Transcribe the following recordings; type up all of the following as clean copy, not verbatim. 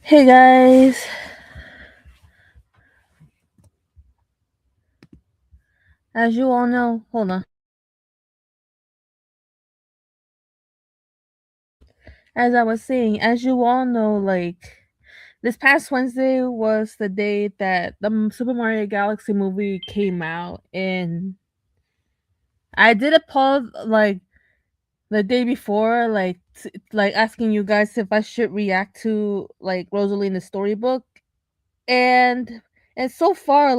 Hey guys, as you all know, hold on. As I was saying, as you all know, this past Wednesday was the day that the Super Mario Galaxy movie came out, and I did a poll the day before, asking you guys if I should react to Rosalina's storybook, and and so far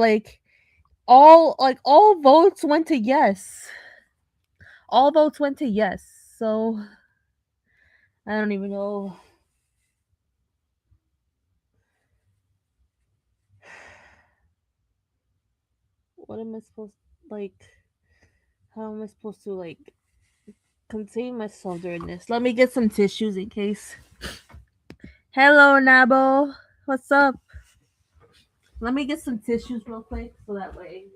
all votes went to yes. All votes went to yes. So I don't even know. What am I supposed how am I supposed to contain myself during this? Let me get some tissues in case. Hello, Nabo. What's up? Let me get some tissues real quick so that way.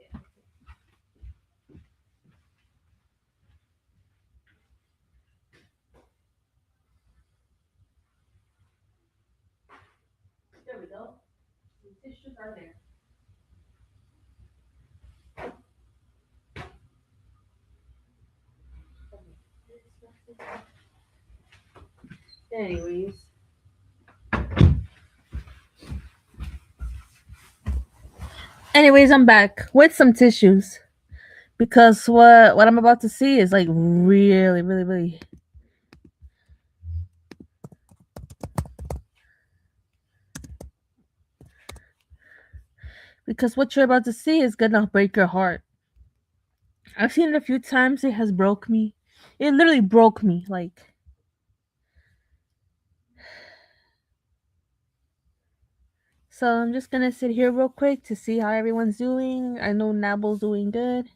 There we go. Some tissues are there. Anyways. Anyways, I'm back with some tissues because what I'm about to see is like really, really, really. Because what you're about to see is gonna break your heart. I've seen it a few times. It has broke me. It literally broke me. So I'm just gonna sit here real quick to see how everyone's doing. I know Nabal's doing good.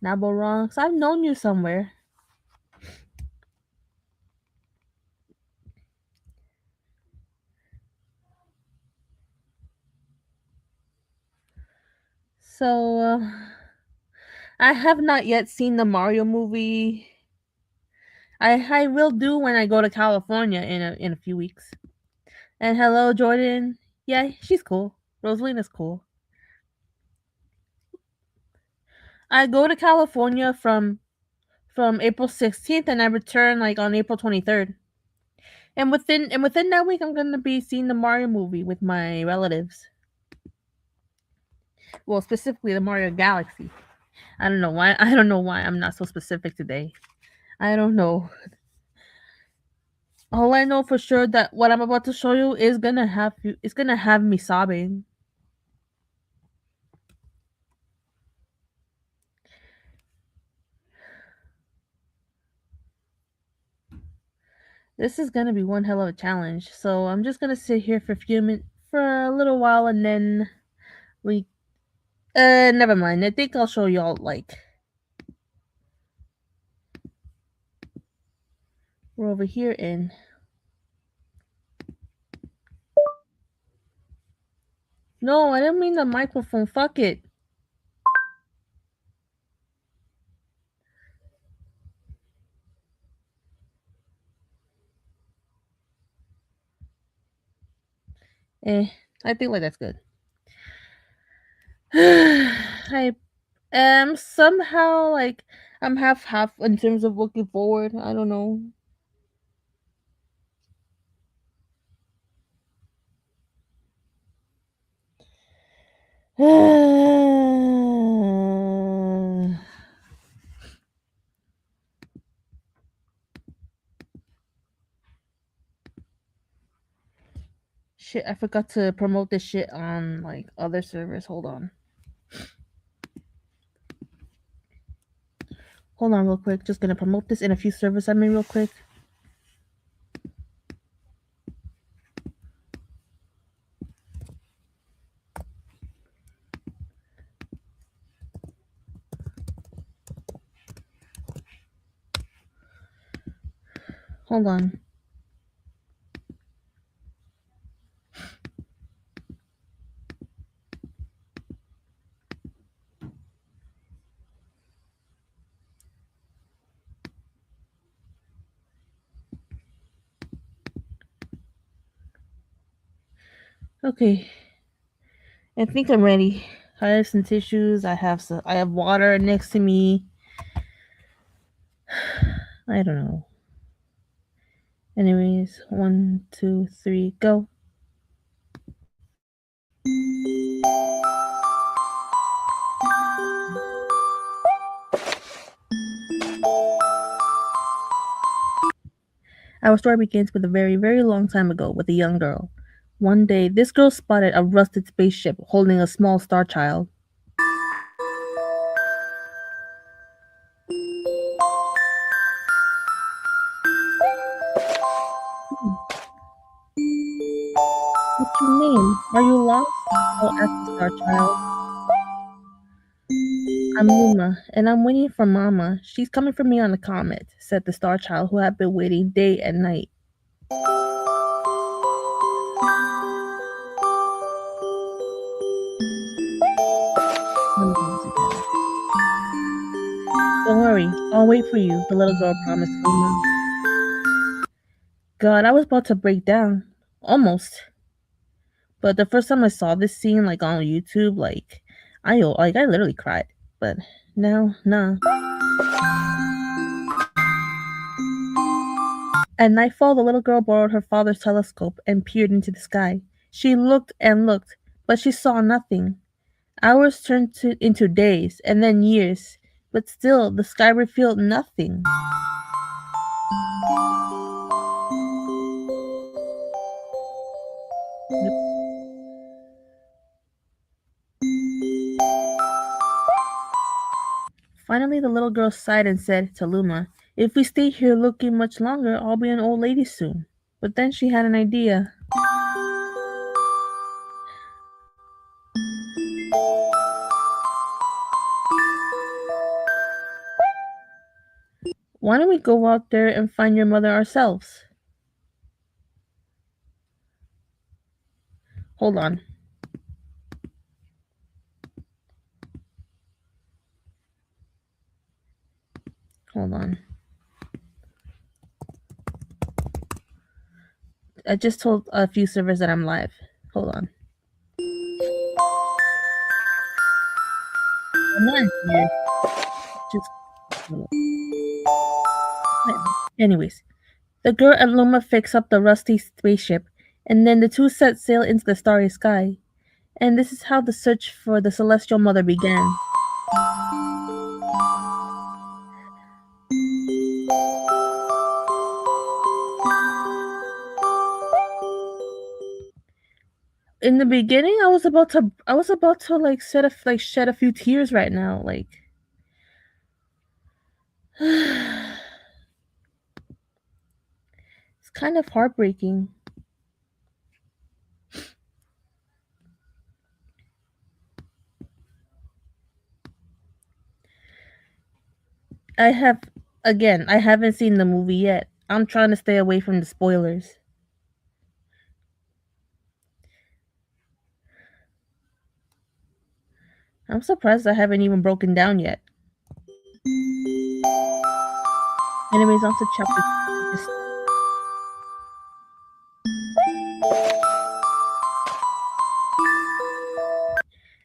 Nabal wrong. So I've known you somewhere. So I have not yet seen the Mario movie. I will do when I go to California in a few weeks. And hello, Jordan. Yeah, she's cool. Rosalina's cool. I go to California from April 16th and I return on April 23rd. And within that week I'm gonna be seeing the Mario movie with my relatives. Well, specifically the Mario Galaxy. I don't know why. I don't know why I'm not so specific today. I don't know. All I know for sure that what I'm about to show you is gonna have you. It's gonna have me sobbing. This is gonna be one hell of a challenge. So I'm just gonna sit here for a few minutes, for a little while, and then we. Never mind. I think I'll show y'all we're over here in. No, I didn't mean the microphone. Fuck it. Eh, I think that's good. I somehow I'm half half in terms of looking forward. I don't know. Shit, I forgot to promote this shit on other servers. Hold on. Hold on real quick. Just gonna promote this in a few servers I'm in real quick. Hold on. Okay, I think I'm ready. I have some tissues. I have water next to me. I don't know. Anyways, one, two, three, go. Our story begins with a very, very long time ago with a young girl. One day, this girl spotted a rusted spaceship holding a small star child. "Hmm, what's your name? Are you lost?" the girl asked the star child. "I'm Luma, and I'm waiting for Mama. She's coming for me on the comet," said the star child who had been waiting day and night. Let me do this again. "Don't worry, I'll wait for you," the little girl promised Luma. God, I was about to break down. Almost. But the first time I saw this scene like on YouTube, I literally cried. But now, nah. At nightfall, the little girl borrowed her father's telescope and peered into the sky. She looked and looked, but she saw nothing. Hours into days, and then years, but still the sky revealed nothing. Yep. Finally, the little girl sighed and said to Luma, "If we stay here looking much longer, I'll be an old lady soon." But then she had an idea. "Why don't we go out there and find your mother ourselves?" Hold on, hold on. I just told a few servers that I'm live. Hold on. I'm not here. Just anyways, the girl and Luma fix up the rusty spaceship, and then the two set sail into the starry sky. And this is how the search for the celestial mother began. In the beginning, I was about to shed a few tears right now. Like, it's kind of heartbreaking. I have Again, I haven't seen the movie yet. I'm trying to stay away from the spoilers. I'm surprised I haven't even broken down yet. Anyways, on to chapter. Just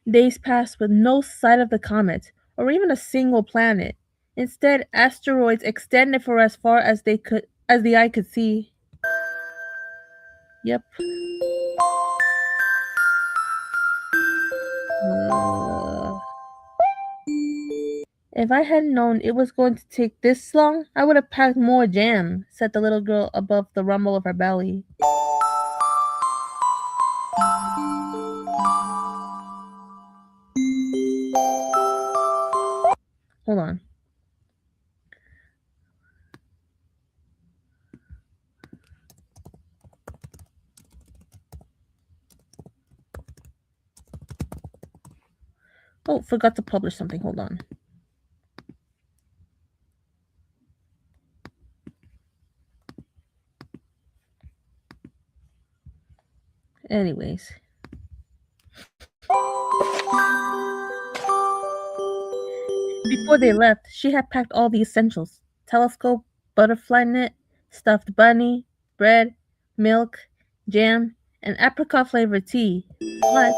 days passed with no sight of the comet or even a single planet. Instead, asteroids extended for as far as the eye could see. Yep. Uh, if I had known it was going to take this long, I would have packed more jam, said the little girl above the rumble of her belly. Hold on. Oh, forgot to publish something. Hold on. Anyways. Before they left, she had packed all the essentials: telescope, butterfly net, stuffed bunny, bread, milk, jam, and apricot flavored tea. But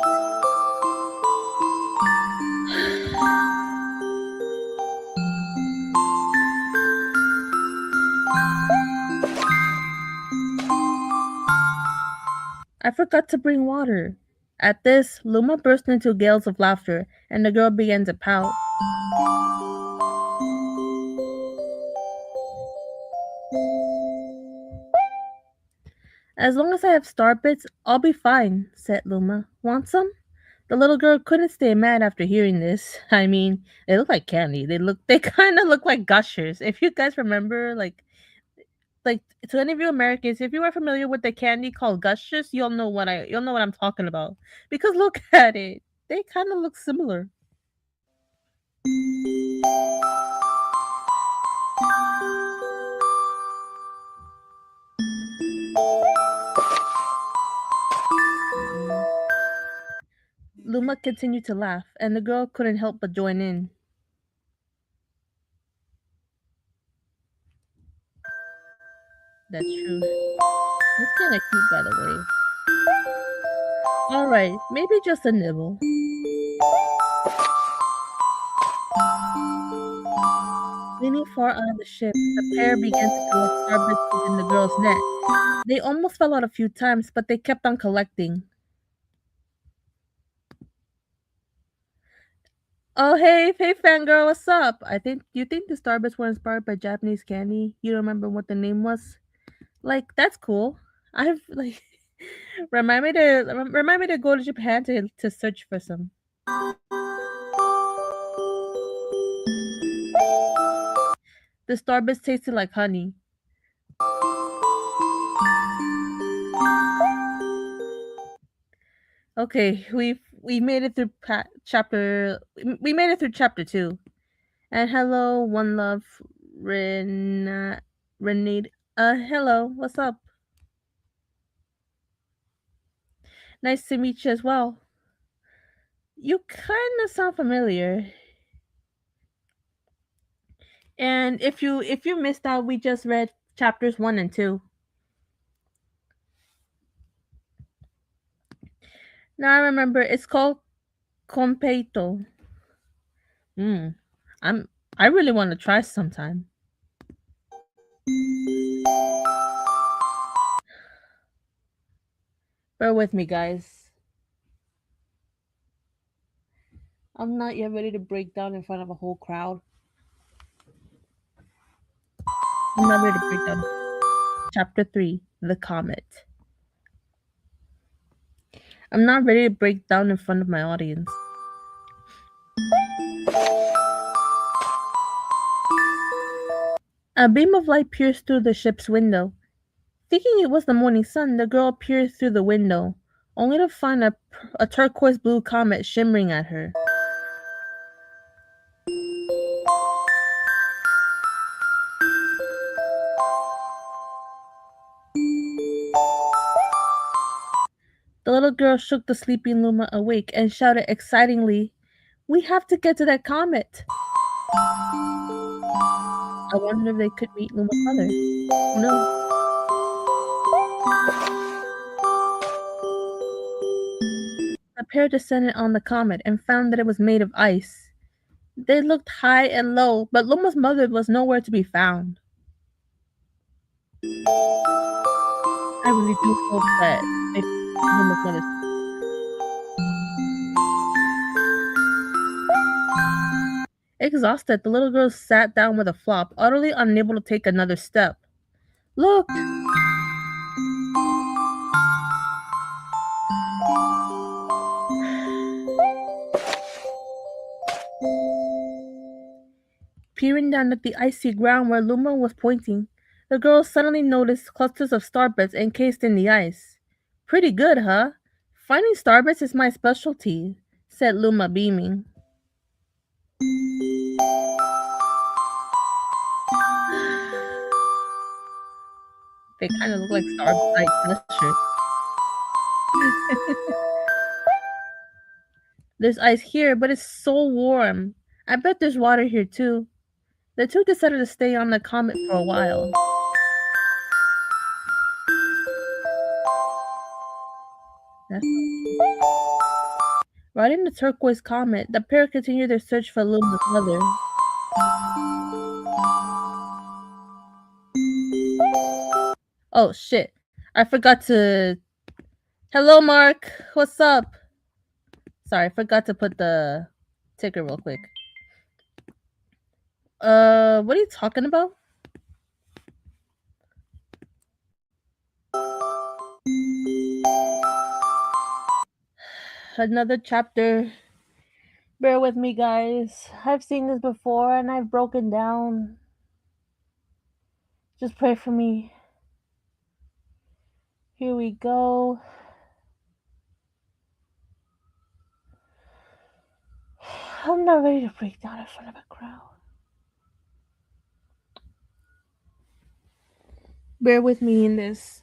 I forgot to bring water. At this, Luma burst into gales of laughter, and the girl began to pout. As long as I have star bits, I'll be fine, said Luma. Want some? The little girl couldn't stay mad after hearing this. I mean, they look like candy. They kind of look like gushers. If you guys remember, like to any of you Americans, if you are familiar with the candy called gushers, you'll know what I'm talking about. Because look at it, they kind of look similar. Luma continued to laugh, and the girl couldn't help but join in. That's true. It's kind of cute, by the way. All right, maybe just a nibble. Leaning far out of the ship, the pair began to collect starbits within the girl's net. They almost fell out a few times, but they kept on collecting. Oh, hey, fangirl, what's up? You think the starbits were inspired by Japanese candy? You don't remember what the name was? Like, that's cool. I've like remind me to go to Japan to search for some. The starbits tasted like honey. Okay, we made it through chapter. We made it through chapter 2. And hello, one love, Renade. Hello, what's up? Nice to meet you as well. You kind of sound familiar. And if you missed out, we just read chapters 1 and 2. Now I remember it's called Compeito. Hmm. I'm I really want to try sometime. Bear with me, guys. I'm not yet ready to break down in front of a whole crowd. I'm not ready to break down. Chapter 3, The Comet. I'm not ready to break down in front of my audience. A beam of light pierced through the ship's window. Thinking it was the morning sun, the girl peered through the window, only to find a turquoise blue comet shimmering at her. The little girl shook the sleeping Luma awake and shouted excitingly, "We have to get to that comet!" I wonder if they could meet Luma's mother. Who knows? The pair descended on the comet and found that it was made of ice. They looked high and low, but Luma's mother was nowhere to be found. I really do hope that they Luma's mother. Exhausted, the little girl sat down with a flop, utterly unable to take another step. Look! Peering down at the icy ground where Luma was pointing, the girl suddenly noticed clusters of starbits encased in the ice. Pretty good, huh? Finding starbits is my specialty, said Luma, beaming. They kind of look like like clusters. There's ice here, but it's so warm. I bet there's water here too. The two decided to stay on the comet for a while. That's riding the turquoise comet. The pair continue their search for Luna's mother. Oh shit! I forgot to. Hello, Mark. What's up? Sorry, I forgot to put the ticker real quick. What are you talking about? Another chapter. Bear with me, guys. I've seen this before and I've broken down. Just pray for me. Here we go. I'm not ready to break down in front of a crowd. Bear with me in this.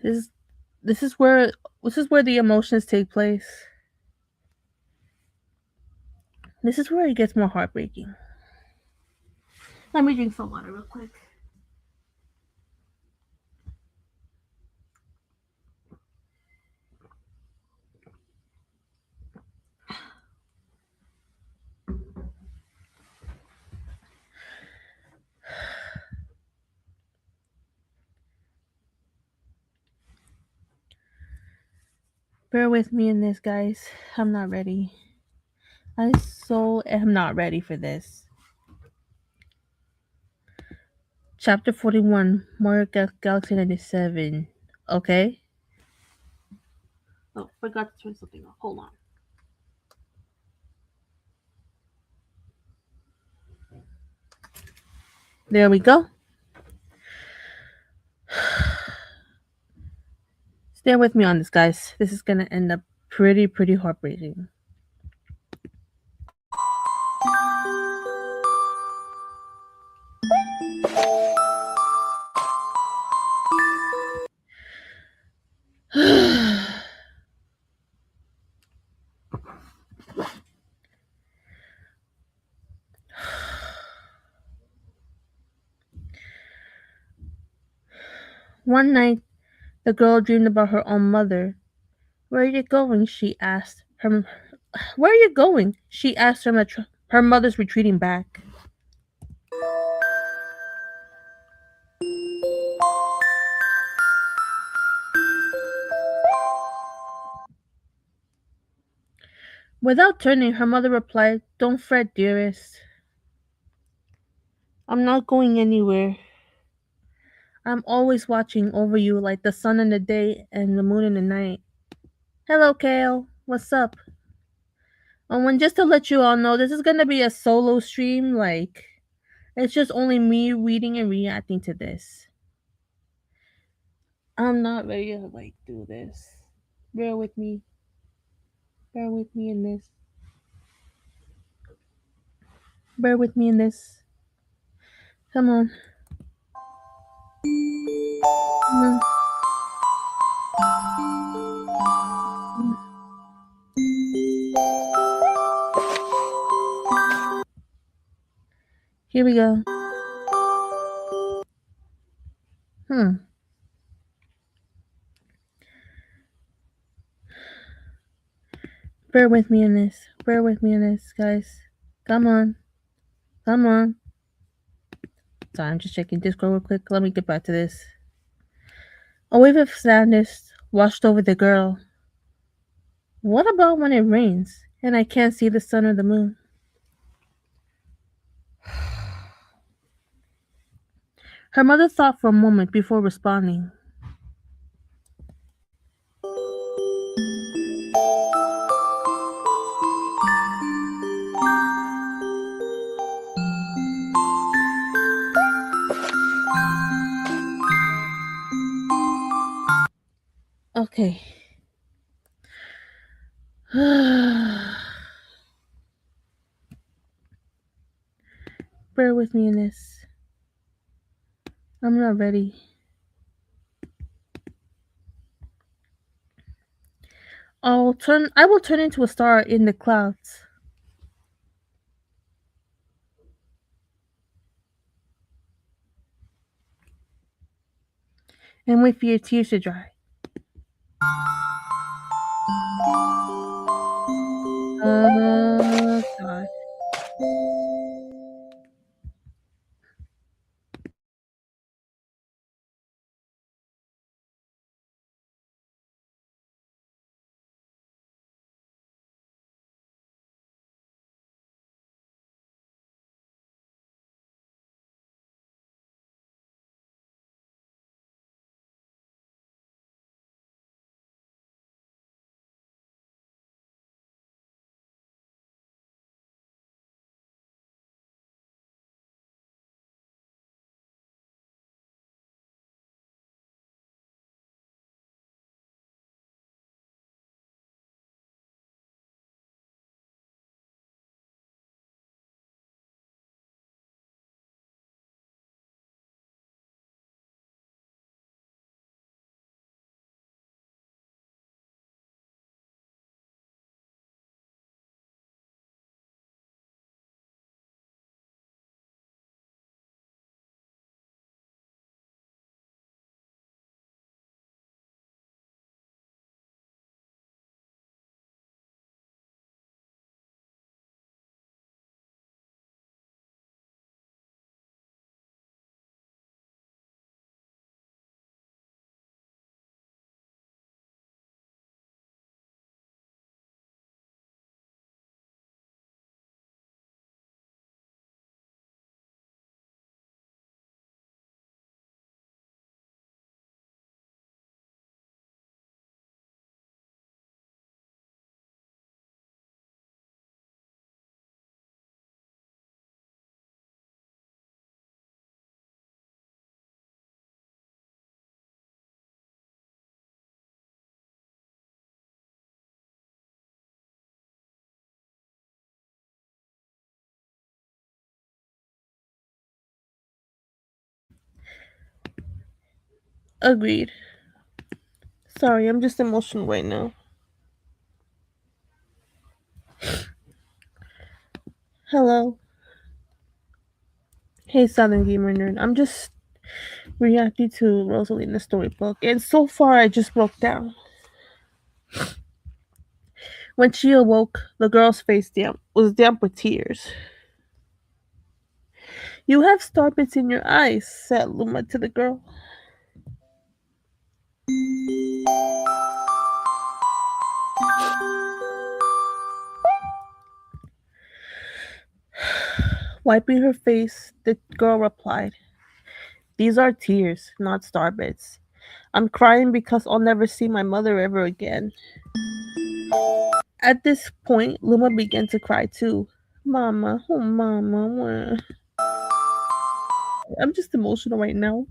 This this is where this is where the emotions take place. This is where it gets more heartbreaking. Let me drink some water real quick. Bear with me in this, guys. I'm not ready. I so am not ready for this. Chapter 41, Mario Galaxy 97. Okay? Oh, forgot to turn something off. Hold on. There we go. Stay with me on this, guys. This is gonna end up pretty heartbreaking. One night, the girl dreamed about her own mother. "Where are you going?" she asked. Where are you going? She asked her mother's retreating back. Without turning, her mother replied, "Don't fret, dearest. I'm not going anywhere. I'm always watching over you like the sun in the day and the moon in the night." Hello, Kale. What's up? And just to let you all know, this is gonna be a solo stream. Like, it's just only me reading and reacting to this. I'm not ready to like do this. Bear with me. Bear with me in this. Bear with me in this. Come on. Come on. Here we go. Hmm. Bear with me in this. Bear with me in this, guys. Come on. Come on. Sorry, I'm just checking Discord real quick. Let me get back to this. A wave of sadness washed over the girl. What about when it rains and I can't see the sun or the moon? Her mother thought for a moment before responding. Okay. Bear with me in this. I'm not ready. I will turn into a star in the clouds. And wait for your tears to dry. God. Agreed. Sorry, I'm just emotional right now. Hello. Hey, Southern Gamer Nerd. I'm just reacting to Rosalina's storybook, and so far I just broke down. When she awoke, the girl's face was damp with tears. You have star bits in your eyes, said Luma to the girl. Wiping her face, the girl replied, "These are tears, not star bits. I'm crying because I'll never see my mother ever again." At this point, Luma began to cry too. Mama, oh mama, wah." I'm just emotional right now.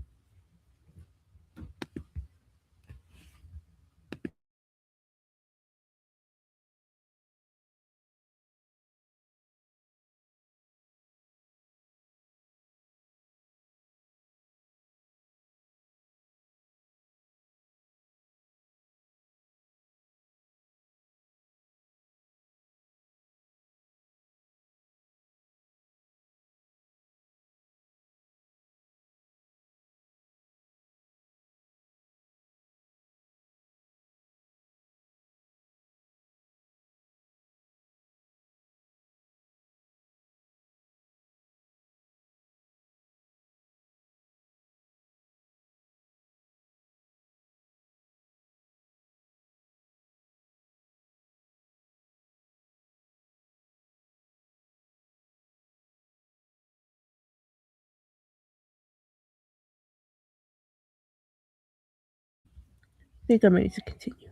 I think I'm ready to continue.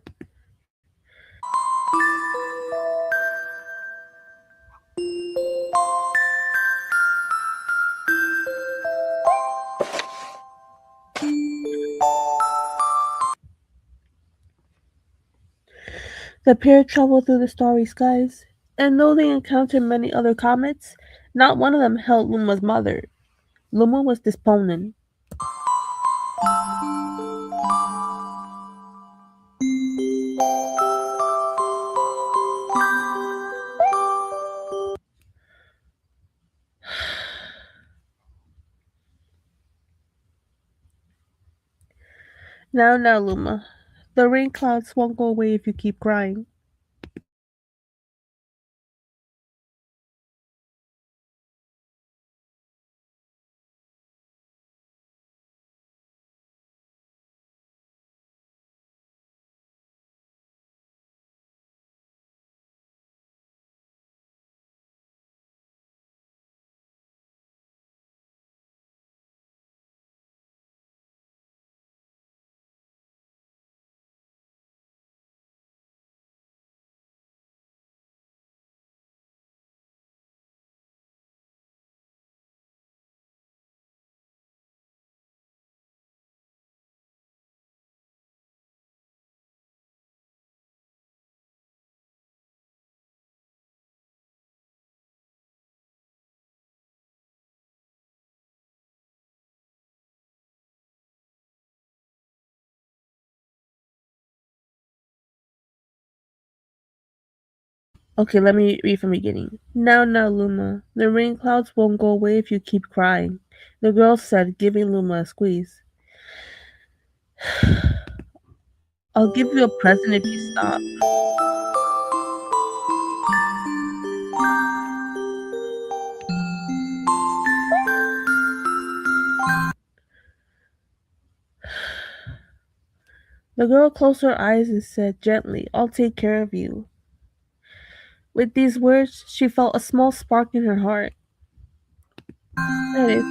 The pair traveled through the starry skies, and though they encountered many other comets, not one of them held Luma's mother. Luma was despondent. Now, now, Luma. The rain clouds won't go away if you keep crying. Okay, let me read from the beginning. Now, now, Luma. The rain clouds won't go away if you keep crying. The girl said, giving Luma a squeeze. I'll give you a present if you stop. The girl closed her eyes and said gently, I'll take care of you. With these words, she felt a small spark in her heart. That is,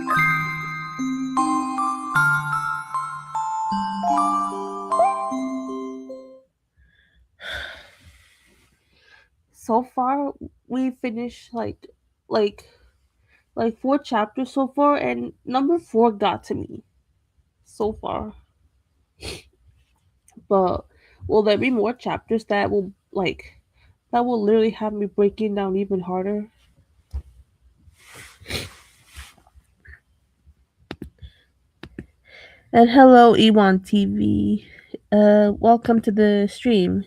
so far we finished like like four chapters so far, and number four got to me so far. But will there be more chapters that will literally have me breaking down even harder? And hello, Ewan TV. Welcome to the stream.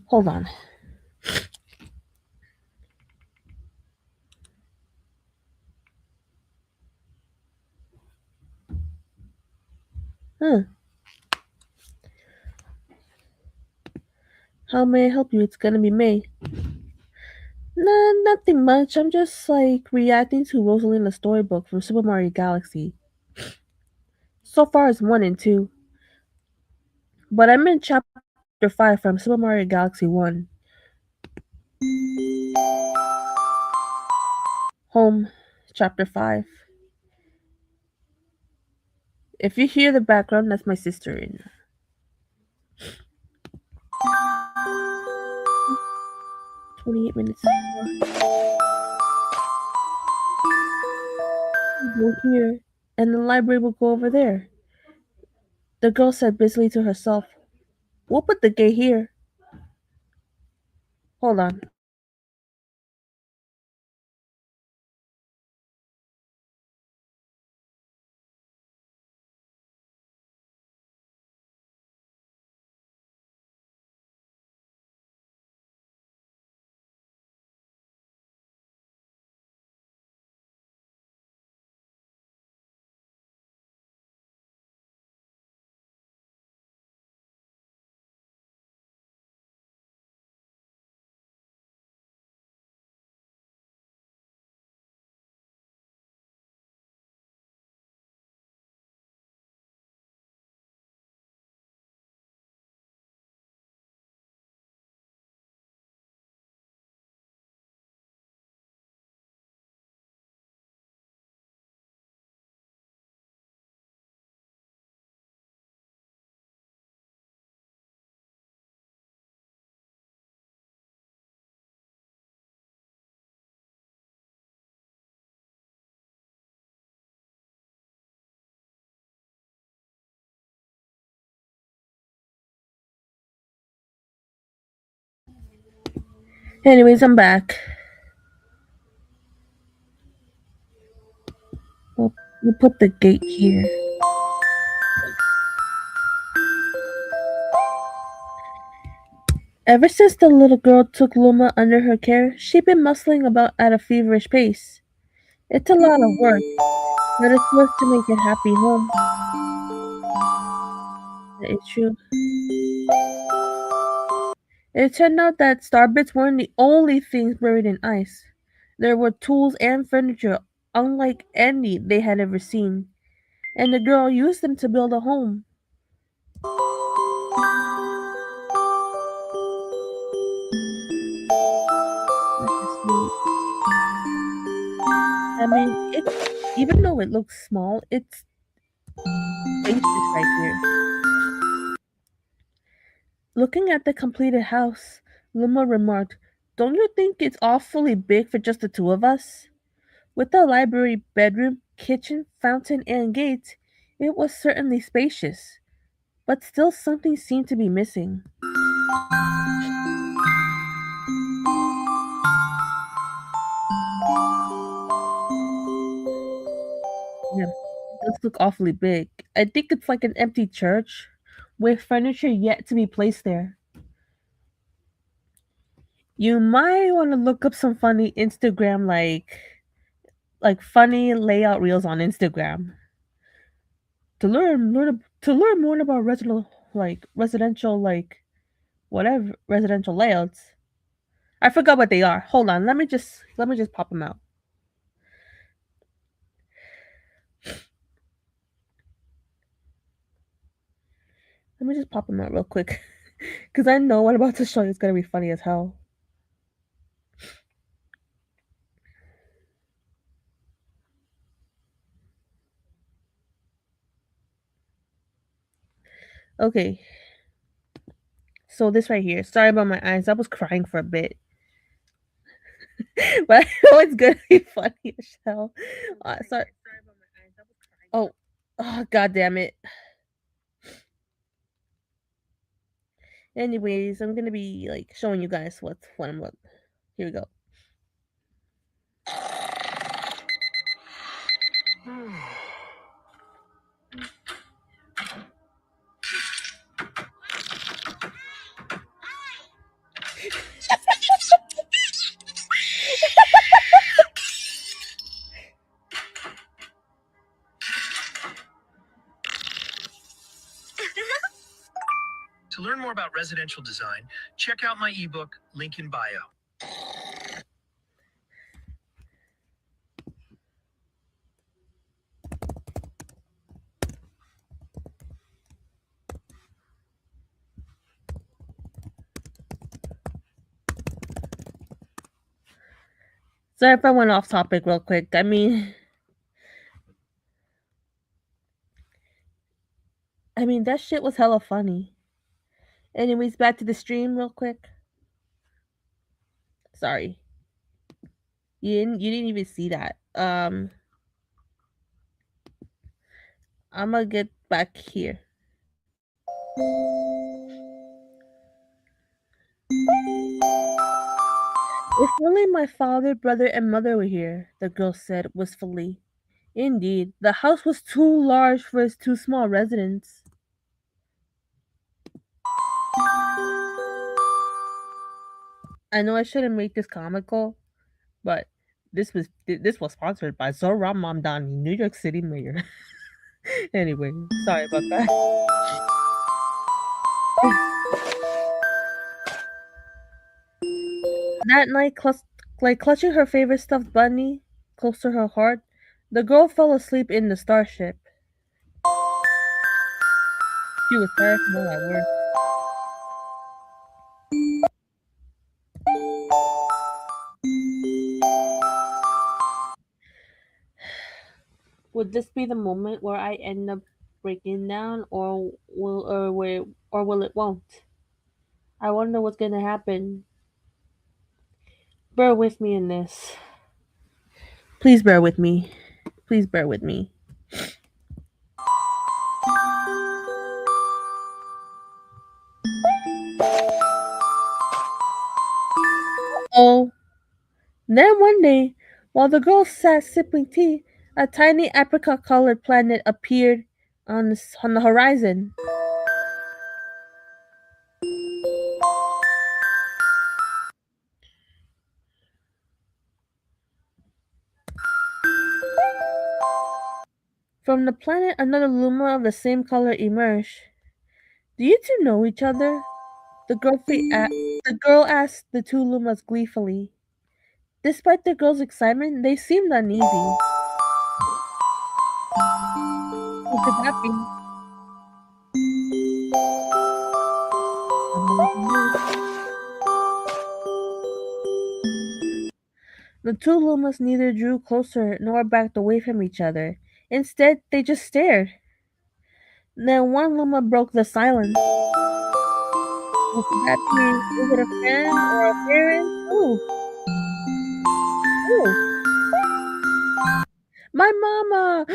Hold on. Huh. How may I help you? It's gonna be May. Nah, nothing much. I'm just like reacting to Rosalina's storybook from Super Mario Galaxy. So far, it's one and two, but I'm in chapter five from Super Mario Galaxy 1. Home, chapter 5. If you hear the background, that's my sister in 28 minutes. We'll go here, and the library will go over there. The girl said busily to herself, we'll put the gate here. Hold on. Anyways, I'm back. We'll put the gate here. Ever since the little girl took Luma under her care, she'd been muscling about at a feverish pace. It's a lot of work, but it's worth to make a happy home. That is true. It turned out that starbits weren't the only things buried in ice. There were tools and furniture unlike any they had ever seen, and the girl used them to build a home. This is sweet. I mean, it's even though it looks small, it's spacious right here. Looking at the completed house, Luma remarked, don't you think it's awfully big for just the two of us? With the library, bedroom, kitchen, fountain, and gate, it was certainly spacious, but still something seemed to be missing. Yeah, it does look awfully big. I think it's like an empty church with furniture yet to be placed there. You might want to look up some funny Instagram like funny layout reels on Instagram to learn more about residential whatever residential layouts. I forgot what they are. Hold on, let me just pop them out. Let me just pop them out real quick because I know what I'm about to show you is gonna be funny as hell. Okay, so this right here. Sorry about my eyes. I was crying for a bit, but I know it's gonna be funny as hell. Sorry. Oh, oh, god damn it. Anyways, I'm gonna be like showing you guys what I'm looking. Here we go. To learn more about residential design, check out my ebook, link in bio. Sorry if I went off topic real quick. I mean that shit was hella funny. Anyways, back to the stream real quick. Sorry. You didn't even see that. I'm gonna get back here. If only my father, brother, and mother were here, the girl said wistfully. Indeed, the house was too large for his two small residence. I know I shouldn't make this comical, but this was sponsored by Zohran Mamdani, New York City mayor. Anyway, sorry about that. That night, clutching her favorite stuffed bunny close to her heart, the girl fell asleep in the starship. She was tired from all that work. Would this be the moment where I end up breaking down, or will it won't? I wonder what's gonna happen. Bear with me in this. Please bear with me. Please bear with me. Oh, then one day, while the girl sat sipping tea, a tiny apricot-colored planet appeared on the horizon. From the planet, another Luma of the same color emerged. Do you two know each other? The girl asked the two Lumas gleefully. Despite the girl's excitement, they seemed uneasy. Who could that be? The two Lumas neither drew closer nor backed away from each other. Instead, they just stared. Then one Luma broke the silence. Who could that be? Is it a friend or a parent? Ooh, ooh. My mama!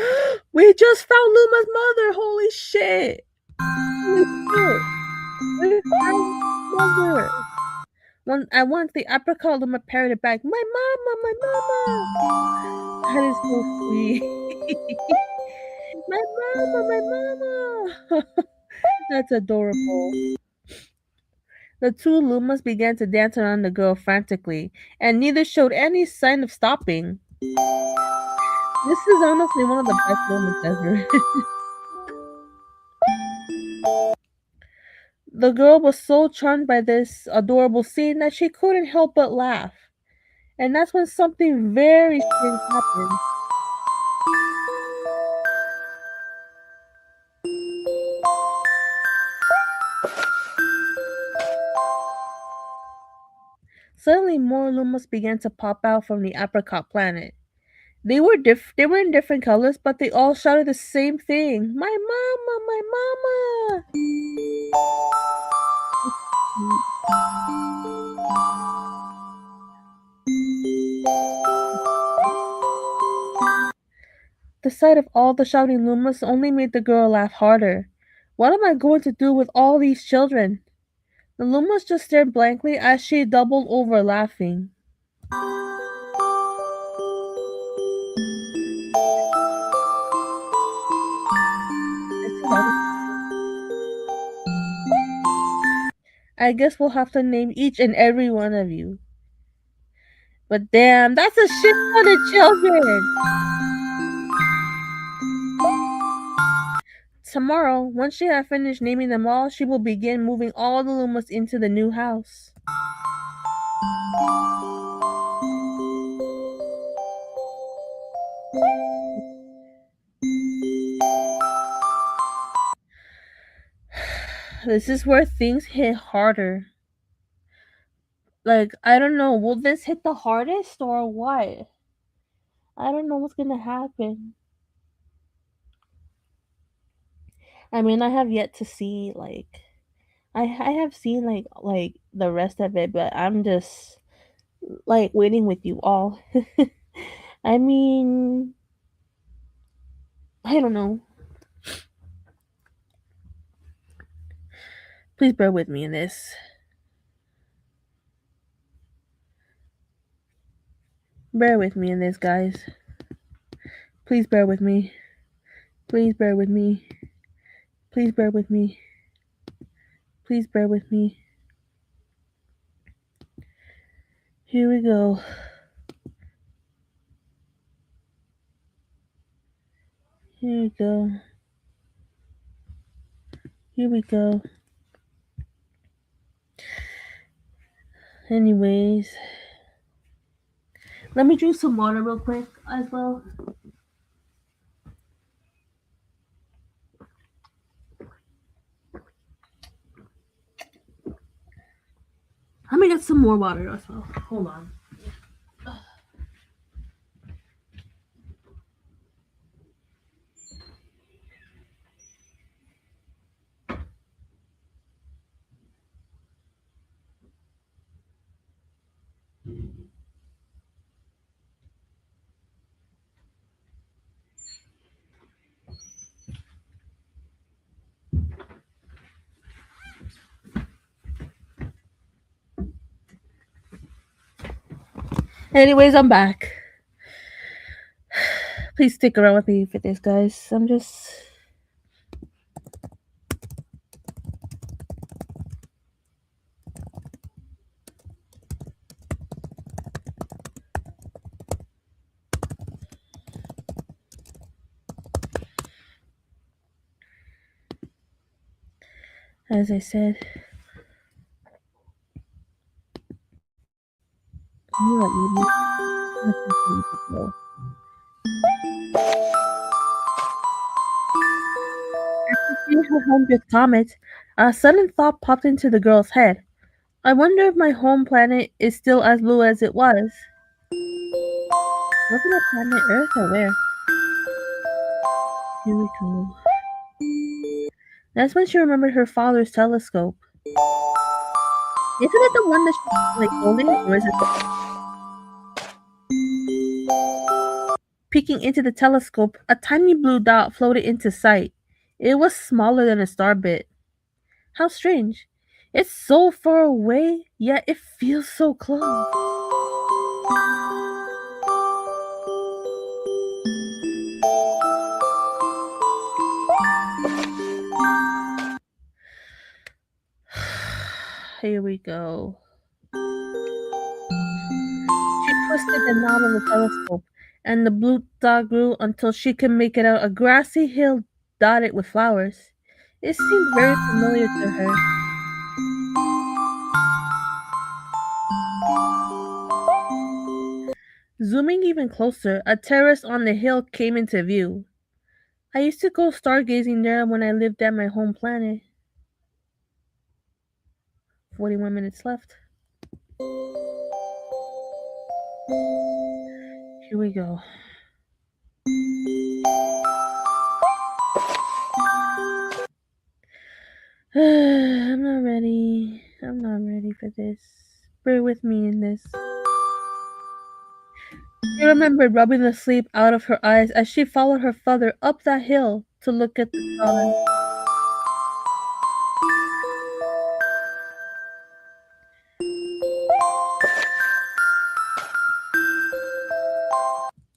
We just found Luma's mother! Holy shit! Holy shit! We found mother! At once, the apricot Luma parroted back, my mama! My mama! That is so sweet. My mama, my mama. That's adorable. The two Lumas began to dance around the girl frantically, and neither showed any sign of stopping. This is honestly one of the best moments ever. The girl was so charmed by this adorable scene that she couldn't help but laugh. And that's when something very strange happened. Suddenly, more Lumas began to pop out from the apricot planet. They were in different colors, but they all shouted the same thing. My mama, my mama. The sight of all the shouting Lumas only made the girl laugh harder. What am I going to do with all these children? The Lumas just stared blankly as she doubled over laughing. This is honest. I guess we'll have to name each and every one of you. But damn, that's a shit ton of children! Tomorrow, once she has finished naming them all, she will begin moving all the Lumas into the new house. This is where things hit harder. Like, I don't know, will this hit the hardest or what? I don't know what's gonna happen. I mean, I have yet to see like I have seen like the rest of it, but I'm just like waiting with you all. I mean, I don't know. Please bear with me in this. Bear with me in this, guys. Please bear with me. Please bear with me. Please bear with me. Please bear with me. Here we go. Here we go. Here we go. Anyways, let me drink some water real quick as well. Let me get some more water as well. Hold on. Anyways, I'm back. Please stick around with me for this, guys. I'm just. As I said, you know what, maybe let's just leave it go. After seeing her 100th comet, a sudden thought popped into the girl's head. I wonder if my home planet is still as blue as it was. Wasn't it planet Earth or where? Here we go. That's when she remembered her father's telescope. Isn't it the one that she's like holding, or is it peeking into the telescope? A tiny blue dot floated into sight. It was smaller than a star bit. How strange! It's so far away, yet it feels so close. Here we go. She twisted the knob of the telescope, and the blue dot grew until she could make it out a grassy hill dotted with flowers. It seemed very familiar to her. Zooming even closer, a terrace on the hill came into view. I used to go stargazing there when I lived at my home planet. 41 minutes left. Here we go. I'm not ready. I'm not ready for this. Bear with me in this. She remembered rubbing the sleep out of her eyes as she followed her father up that hill to look at the stars.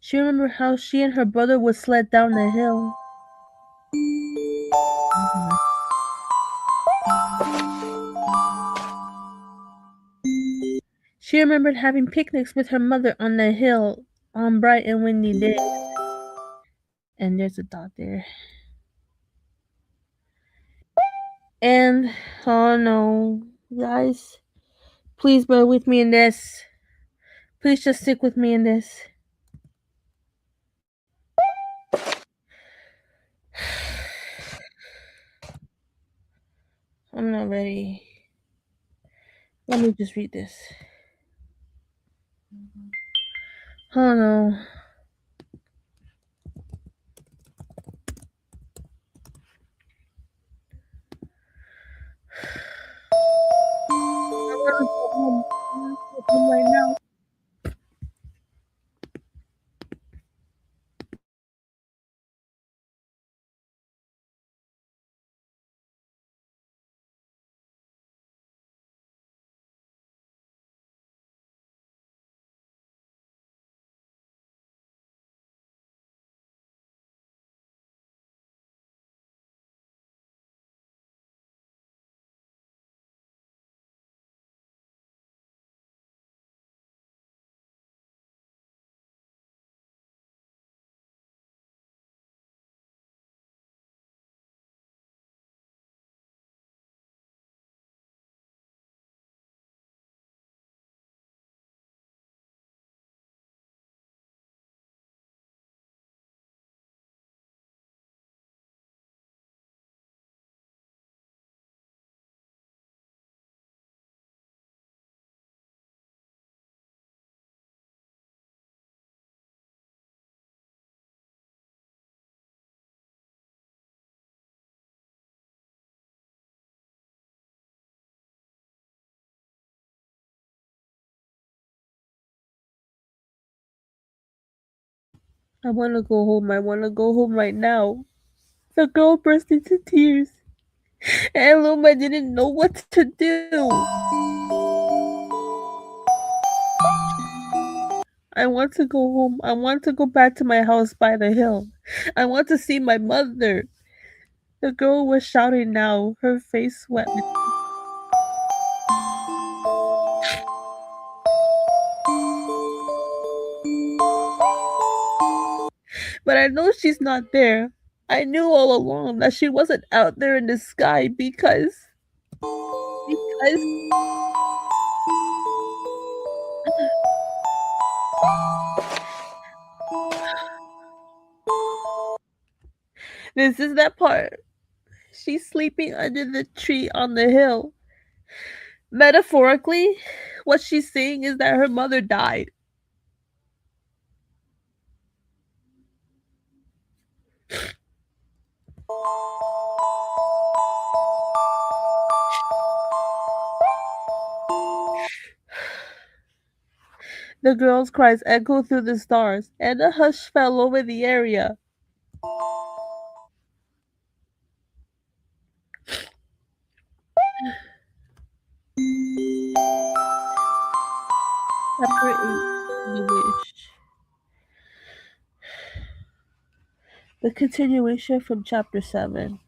She remembered how she and her brother would sled down the hill. Mhm. She remembered having picnics with her mother on the hill on bright and windy days. And there's a dot there. And oh no, guys, please bear with me in this. Please just stick with me in this. I'm not ready. Let me just read this. Oh no. I want to go home. I want to go home right now. I want to go home. I want to go home right now. The girl burst into tears, and Luma didn't know what to do. I want to go home. I want to go back to my house by the hill. I want to see my mother. The girl was shouting now, her face wet with. But I know she's not there. I knew all along that she wasn't out there in the sky because this is that part. She's sleeping under the tree on the hill. Metaphorically, what she's saying is that her mother died. The girl's cries echoed through the stars, and a hush fell over the area. Chapter 8. The Wish. The continuation from chapter 7.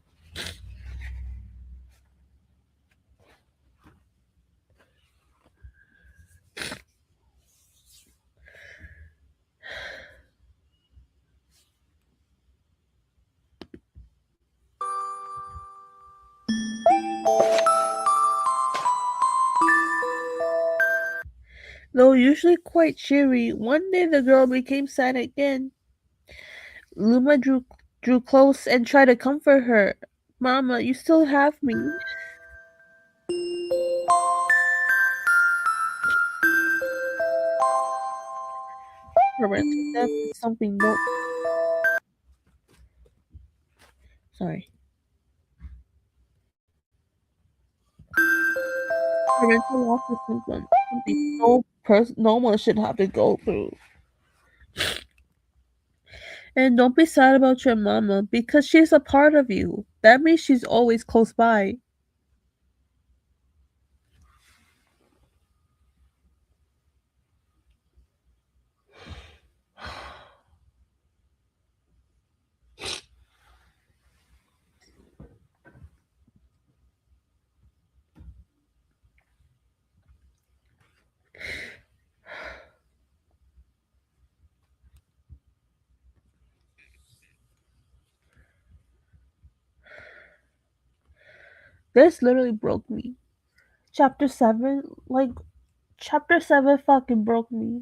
Though usually quite cheery, one day the girl became sad again. Luma drew close and tried to comfort her. Mama, you still have me. Parental death is something no sorry. Parental loss is something no one should have to go through. And don't be sad about your mama because she's a part of you. That means she's always close by. This literally broke me. Chapter 7, like, chapter 7 fucking broke me.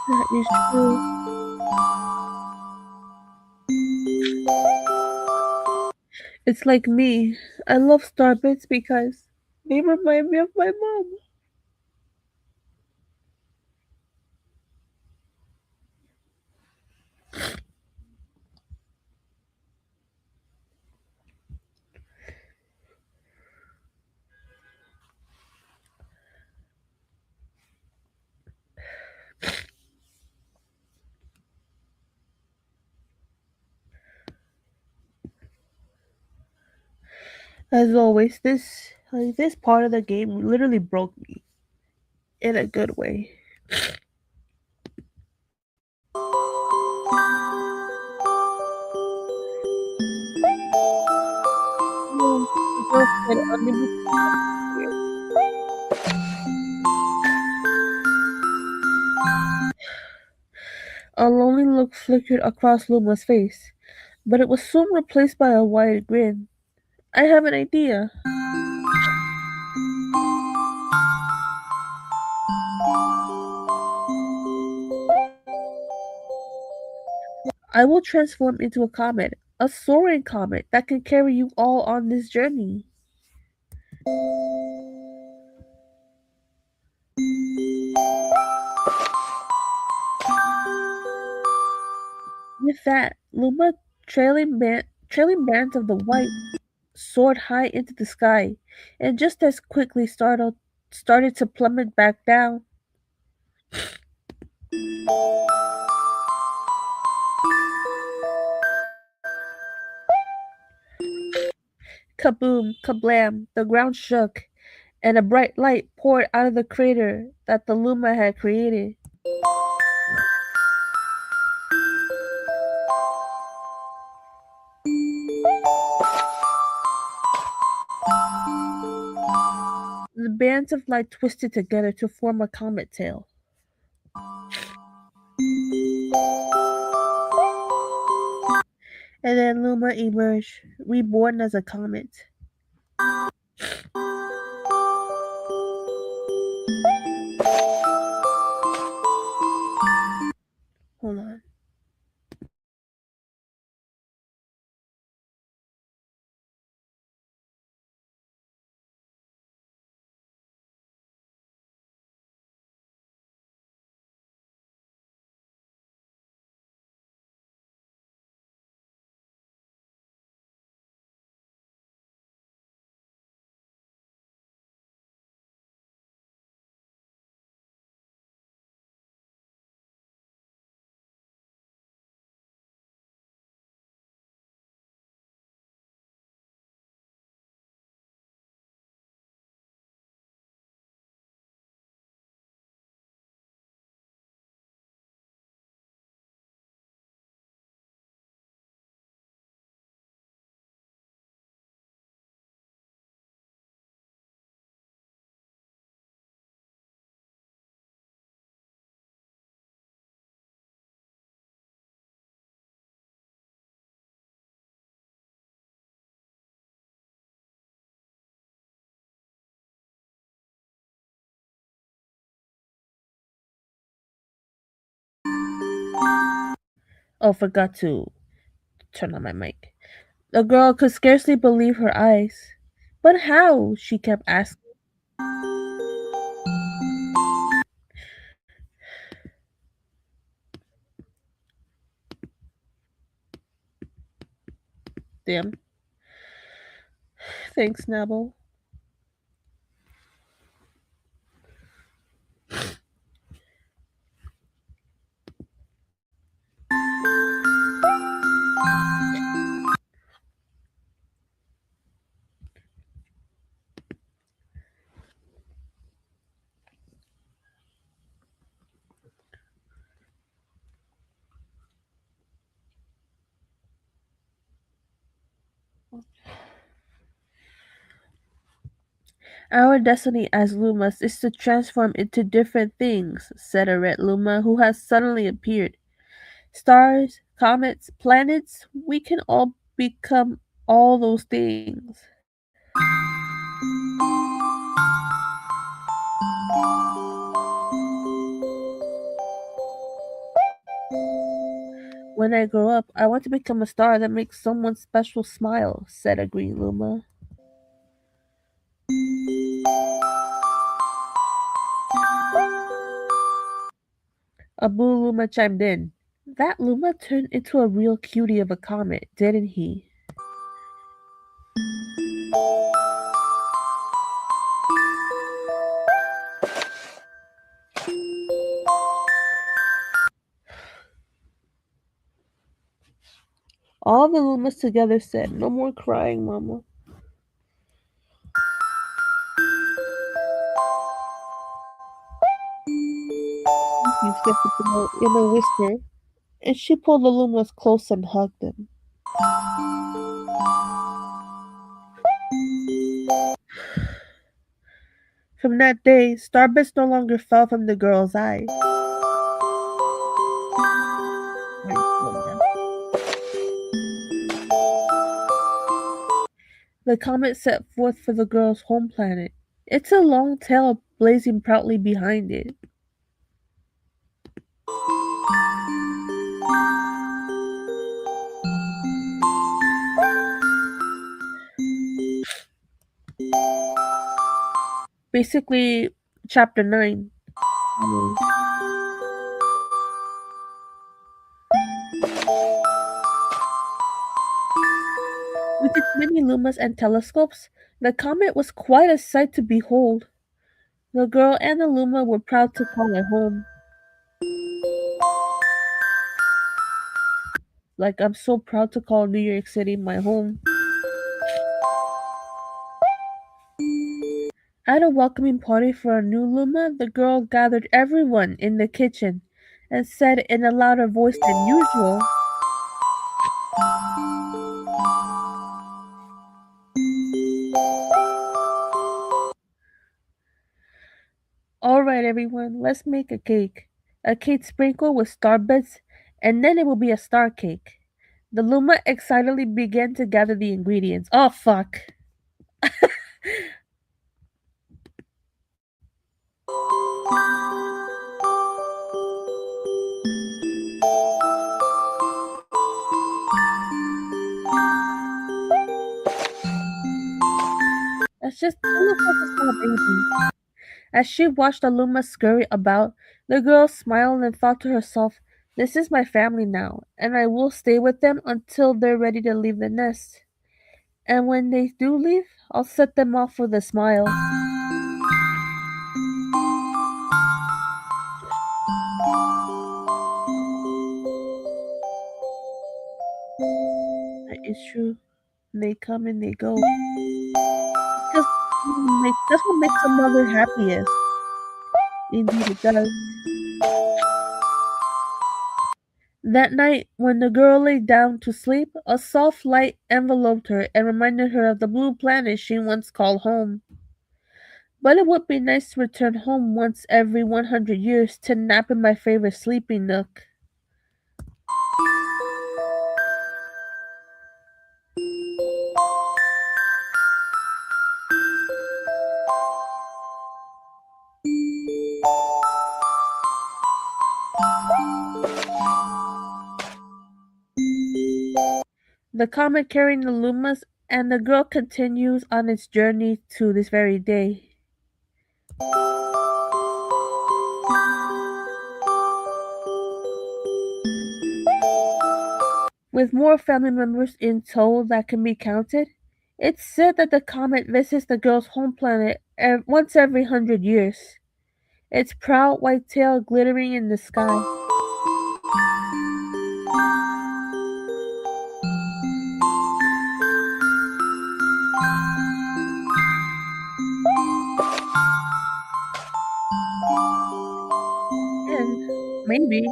That is true. It's like me. I love Starbits because they remind me of my mom. As always, this part of the game literally broke me in a good way. The girl said unlimited here. A lonely look flickered across Luma's face, but it was soon replaced by a wide grin. I have an idea. I will transform into a soaring comet that can carry you all on this journey. With that, Luma, trailing bands of the white, soared high into the sky, and just as quickly started to plummet back down. Kaboom, kablam, the ground shook, and a bright light poured out of the crater that the Luma had created. The bands of light twisted together to form a comet tail. And then Luma emerged, reborn as a comet. Hold on. Oh, forgot to turn on my mic. The girl could scarcely believe her eyes. But how? She kept asking. Damn. Thanks, Nabble. Our destiny as Lumas is to transform into different things, said a red Luma who has suddenly appeared. Stars, comets, planets, we can all become all those things. When I grow up, I want to become a star that makes someone special smile, said a green Luma. A blue Luma chimed in. That Luma turned into a real cutie of a comet, didn't he? All the Lumas together said, no more crying, Mama. He said in a whisper, and she pulled the Lumas close and hugged them. From that day, starbits no longer fell from the girl's eyes. Wait, slow down. The comet set forth for the girl's home planet. It's a long tail blazing proudly behind it. Basically, chapter 9. Mm. With its many lumas and telescopes, the comet was quite a sight to behold. The girl and the Luma were proud to call it home. Like, I'm so proud to call New York City my home. At a welcoming party for a new Luma, the girl gathered everyone in the kitchen and said in a louder voice than usual, alright everyone, let's make a cake. A cake sprinkled with star bits, and then it will be a star cake. The Luma excitedly began to gather the ingredients. Oh fuck. That's just it looks like a small baby. As she watched Aluma scurry about, the girl smiled and thought to herself, this is my family now, and I will stay with them until they're ready to leave the nest. And when they do leave, I'll set them off with a smile. That is true. They come and they go. Because that's what makes a mother happiest. Indeed it does. That night, when the girl lay down to sleep, a soft light enveloped her and reminded her of the blue planet she once called home. But it would be nice to return home once every 100 years to nap in my favorite sleeping nook. The comet carrying the Lumas, and the girl continues on its journey to this very day. With more family members in tow that can be counted, it's said that the comet visits the girl's home planet once every 100 years, its proud white tail glittering in the sky. And maybe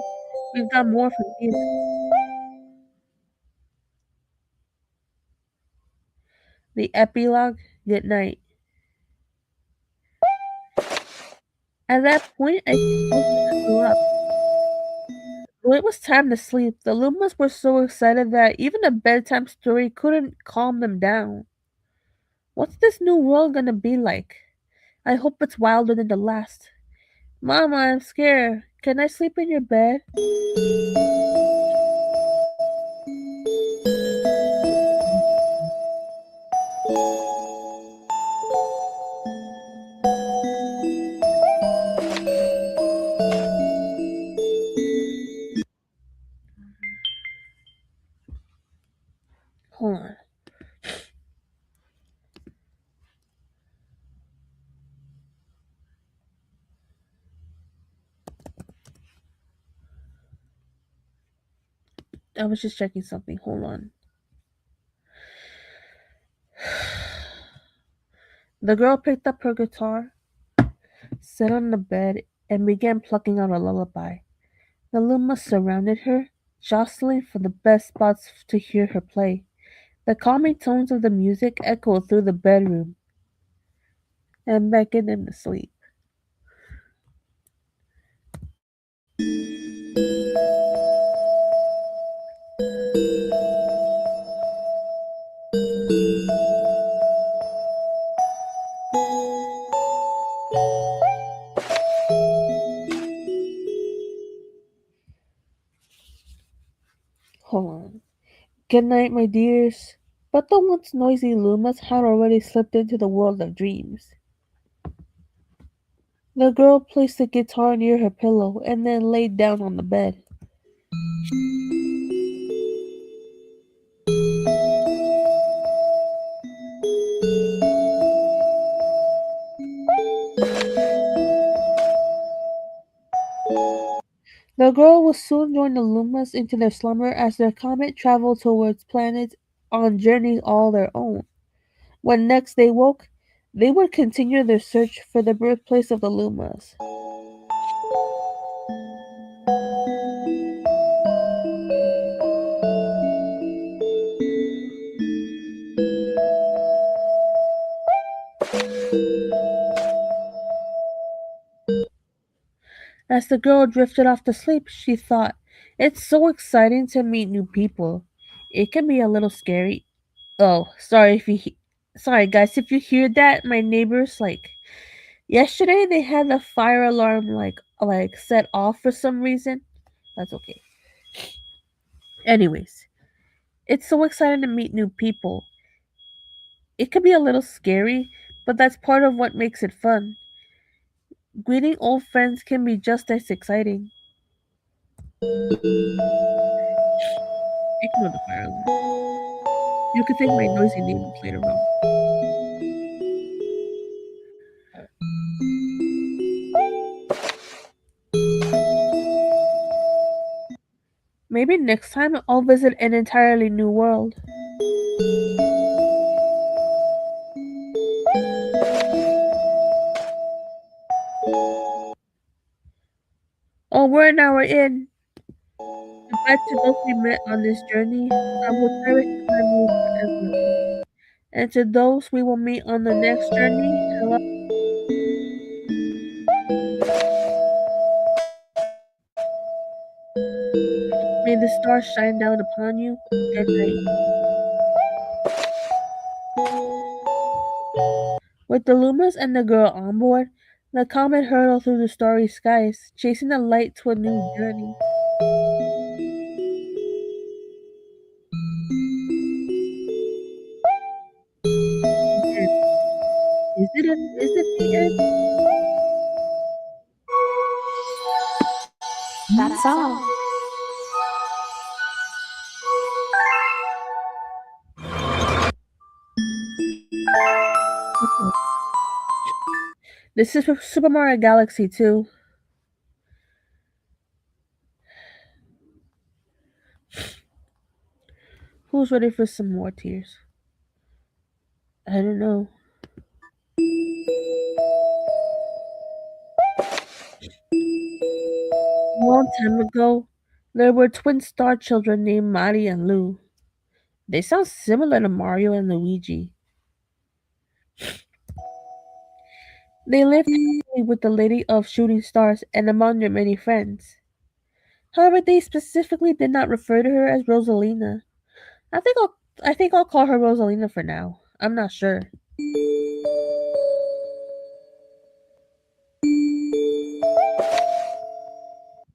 we've got more from here. The epilogue, Good night. At that point, I think most of us grew up. When it was time to sleep, the Lumas were so excited that even a bedtime story couldn't calm them down. What's this new world gonna be like? I hope it's wilder than the last. Mama, I'm scared. Can I sleep in your bed? Hold on. I was just checking something. Hold on. The girl picked up her guitar, sat on the bed, and began plucking out a lullaby. The Lumas surrounded her, jostling for the best spots to hear her play. The calming tones of the music echoed through the bedroom and beckoned them to sleep. Hold on. Good night, my dears. But the once noisy Lumas had already slipped into the world of dreams. The girl placed the guitar near her pillow and then laid down on the bed. The girl will soon join the Lumas into their slumber as their comet traveled towards planets on journeys all their own. When next they woke, they would continue their search for the birthplace of the Lumas. As the girl drifted off to sleep, she thought, it's so exciting to meet new people. It can be a little scary. Oh, sorry guys, if you hear that, my neighbors yesterday they had the fire alarm set off for some reason. That's okay. Anyways, it's so exciting to meet new people. It can be a little scary, but that's part of what makes it fun. Greeting old friends can be just as exciting. Ignore the fire alarm. You can thank my noisy neighbors later on. Maybe next time I'll visit an entirely new world. Oh, we're an hour in. Goodbye to those we met on this journey. I will cherish the memories forever. And to those we will meet on the next journey, hello. May the stars shine down upon you. Good night. With the Lumas and the girl on board, the comet hurtled through the starry skies, chasing the light to a new journey. That's all. Okay. This is for Super Mario Galaxy 2. Who's ready for some more tears? I don't know. A long time ago, there were twin star children named Mari and Lou. They sound similar to Mario and Luigi. They lived happily with the Lady of Shooting Stars and among their many friends. However, they specifically did not refer to her as Rosalina. I think I'll call her Rosalina for now. I'm not sure.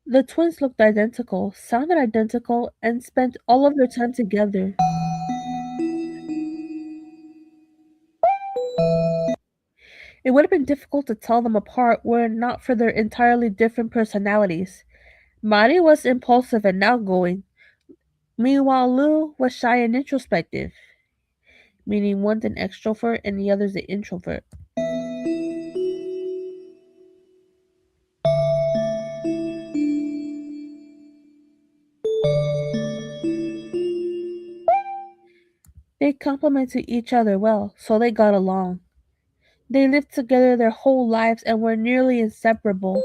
The twins looked identical, sounded identical, and spent all of their time together. It would have been difficult to tell them apart were it not for their entirely different personalities. Mari was impulsive and outgoing, meanwhile Lou was shy and introspective, meaning one's an extrovert and the other's an introvert. They complemented each other well, so they got along. They lived together their whole lives and were nearly inseparable,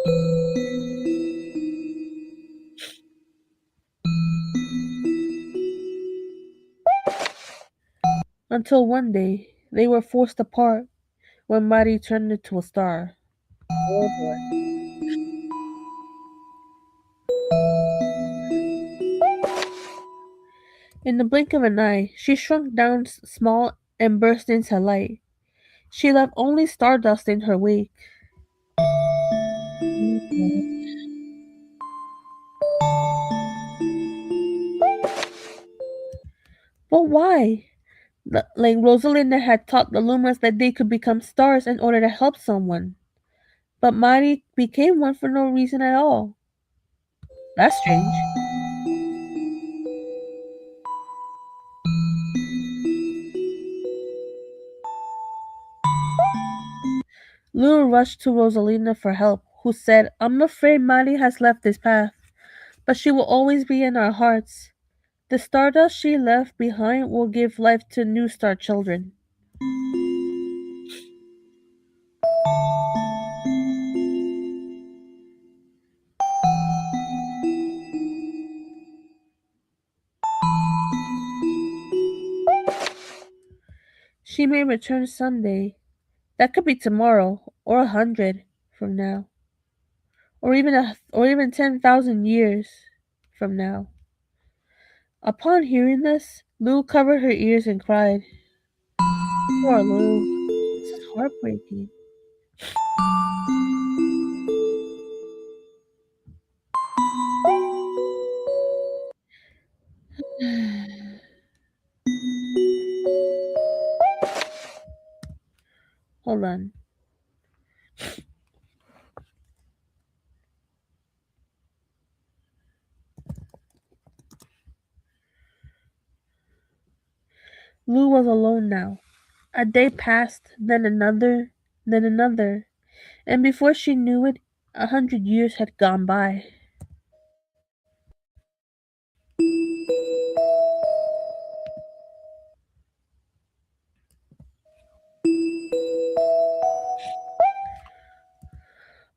until one day they were forced apart when Mari turned into a star. Oh boy. In the blink of an eye, she shrunk down small and burst into light. She left only stardust in her wake. Oh boy. But why? Like Rosalinda had taught the Lumas that they could become stars in order to help someone. But Mari became one for no reason at all. That's strange. Lou rushed to Rosalina for help, who said, I'm afraid Mari has left this path, but she will always be in our hearts. The stardust she left behind will give life to new star children. She may return someday. That could be tomorrow, or 100 from now, or even 10,000 years from now. Upon hearing this, Lou covered her ears and cried. Poor Lou. This is heartbreaking. Hold on. Lou was alone now. A day passed, then another, and before she knew it, 100 years had gone by.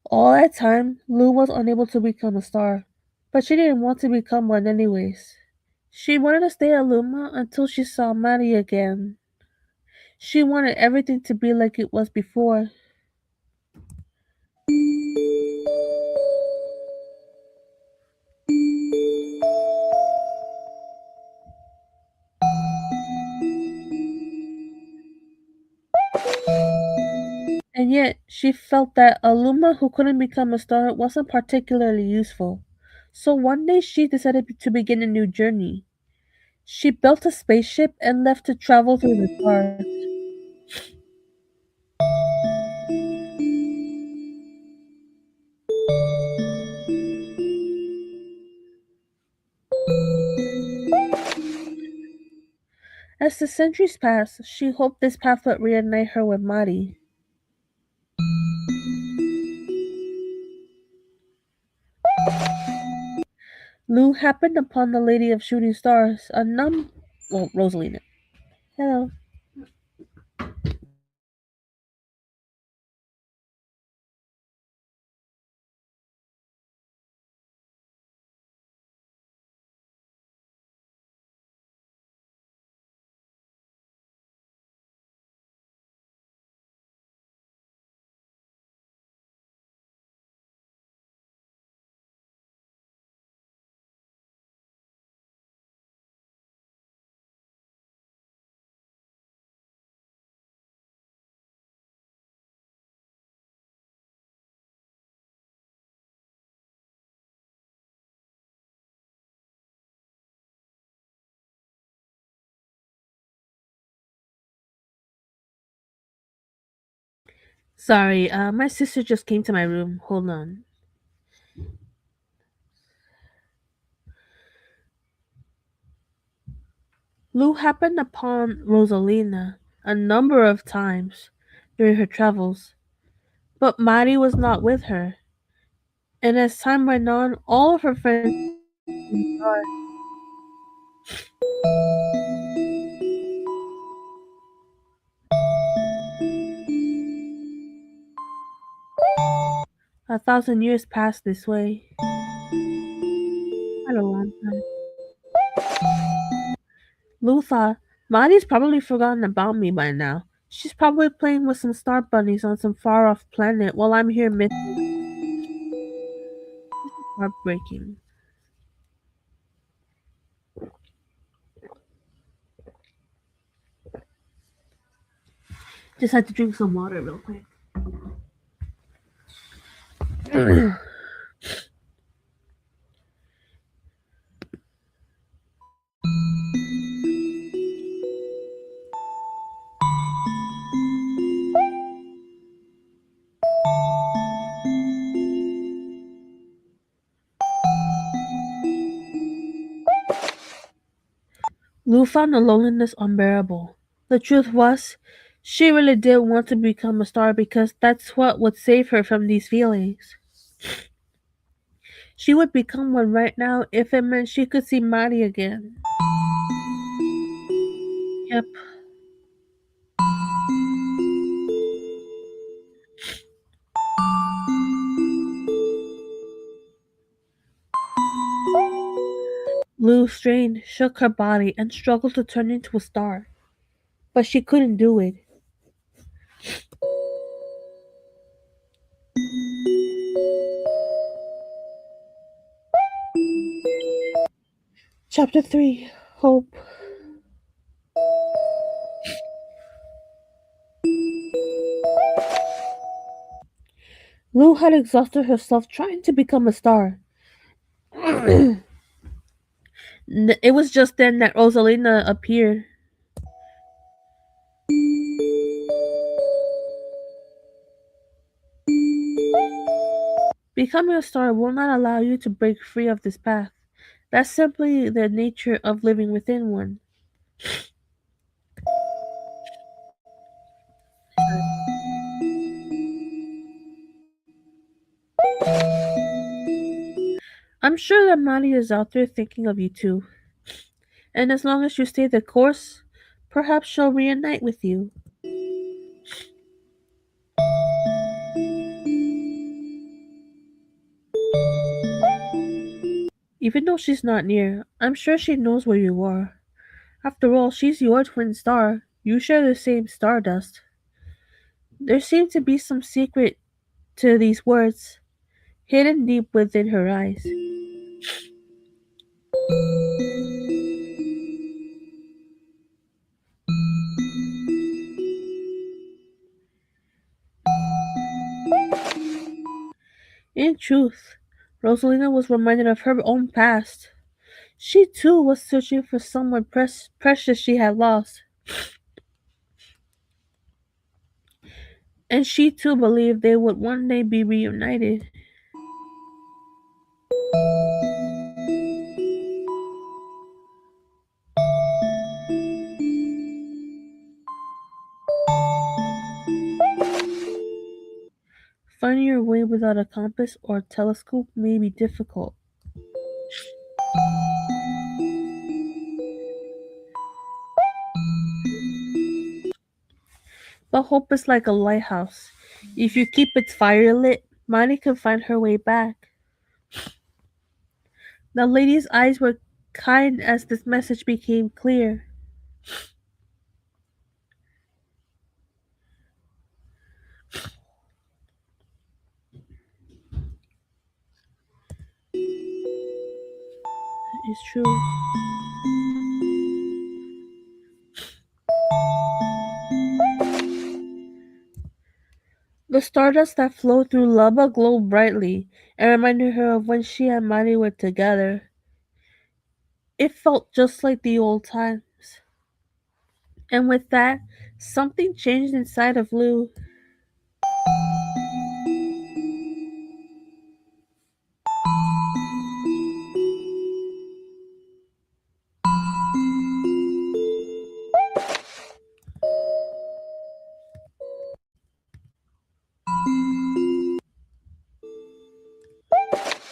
All that time, Lou was unable to become a star, but she didn't want to become one anyways. She wanted to stay a Luma until she saw Maddie again. She wanted everything to be like it was before. And yet, she felt that a Luma who couldn't become a star wasn't particularly useful. So one day she decided to begin a new journey. She built a spaceship and left to travel through the stars. As the centuries passed, she hoped this path would reunite her with Mari. Lou happened upon the Lady of Shooting Stars, Rosalina. Hello. Sorry, my sister just came to my room. Hold on. Lou happened upon Rosalina a number of times during her travels, but Mari was not with her, and as time went on, all of her friends became stars. 1,000 years passed this way. Quite a long time. Lou thought, Mari's probably forgotten about me by now. She's probably playing with some star bunnies on some far off planet while I'm here missing. This is heartbreaking. Just had to drink some water real quick. Lou found the loneliness unbearable. The truth was, she really did want to become a star because that's what would save her from these feelings. She would become one right now if it meant she could see Maddie again. Yep. Lou strained, shook her body, and struggled to turn into a star. But she couldn't do it. Chapter 3. Hope. Lou had exhausted herself trying to become a star. It was just then that Rosalina appeared. Becoming a star will not allow you to break free of this path. That's simply the nature of living within one. I'm sure that Mali is out there thinking of you too. And as long as you stay the course, perhaps she'll reunite with you. Even though she's not near, I'm sure she knows where you are. After all, she's your twin star. You share the same stardust. There seemed to be some secret to these words, hidden deep within her eyes. In truth, Rosalina was reminded of her own past. She too was searching for someone precious she had lost, and she too believed they would one day be reunited. without a compass or telescope may be difficult. But hope is like a lighthouse. If you keep its fire lit, Marty can find her way back. The lady's eyes were kind as this message became clear. It's true. The stardust that flowed through Lubba glowed brightly and reminded her of when she and Marty were together. It felt just like the old times. And with that, something changed inside of Lou.